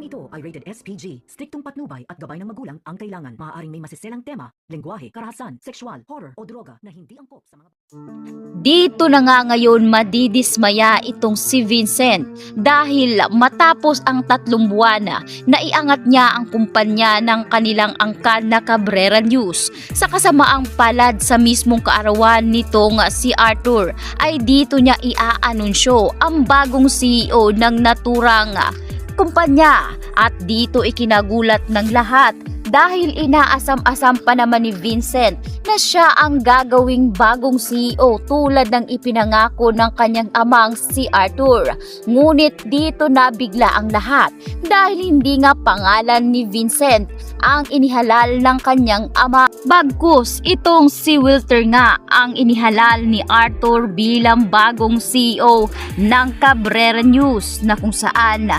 ito ay rated SPG. Striktong patnubay at gabay ng magulang ang kailangan. Maaaring may masiselang tema, lengguwahe, karahasan, sexual, horror o droga na hindi angkop sa mga... Dito na nga ngayon madidismaya itong si Vincent dahil matapos ang 3 buwan na iangat niya ang kumpanya ng kanilang angkan na Cabrera News. Sa kasamaang palad sa mismong kaarawan nitong si Arthur ay dito niya iaanunsyo ang bagong CEO ng naturang kumpanya at dito ikinagulat ng lahat dahil inaasam-asam pa naman ni Vincent na siya ang gagawing bagong CEO tulad ng ipinangako ng kanyang amang si Arthur. Ngunit dito nabigla ang lahat dahil hindi nga pangalan ni Vincent ang inihalal ng kanyang ama. Bagkus itong si Wilter nga ang inihalal ni Arthur bilang bagong CEO ng Cabrera News na kung saan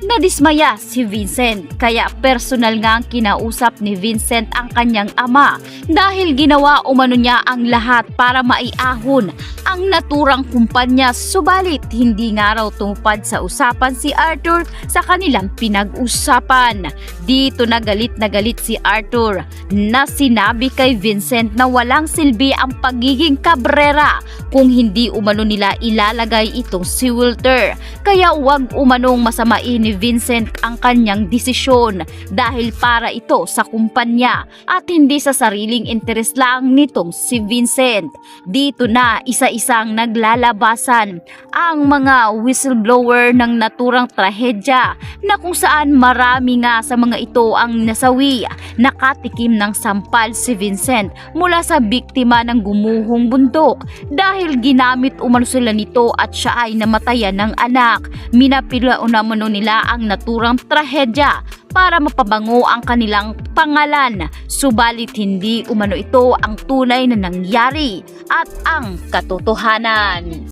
nadismaya si Vincent kaya personal nga ang kinausap ni Vincent ang kanyang ama dahil ginawa umano niya ang lahat para maiahon ang naturang kumpanya subalit hindi nga raw tumupad sa usapan si Arthur sa kanilang pinag-usapan. Dito na galit si Arthur na sinabi kay Vincent na walang silbi ang pagiging Cabrera kung hindi umano nila ilalagay itong si Wilter kaya wag umanong masamain ni Vincent ang kanyang desisyon dahil para ito sa kumpanya at hindi sa sariling interes lang nitong si Vincent. Dito na isa-isang naglalabasan ang mga whistleblower ng naturang trahedya na kung saan marami nga sa mga ito ang nasawi. Nakatikim ng sampal si Vincent mula sa biktima ng gumuhong bundok dahil ginamit umano sila nito at siya ay namatayan ng anak. Minapila umano nila ang naturang trahedya para mapabango ang kanilang pangalan. Subalit hindi umano ito ang tunay na nangyari at ang katotohanan.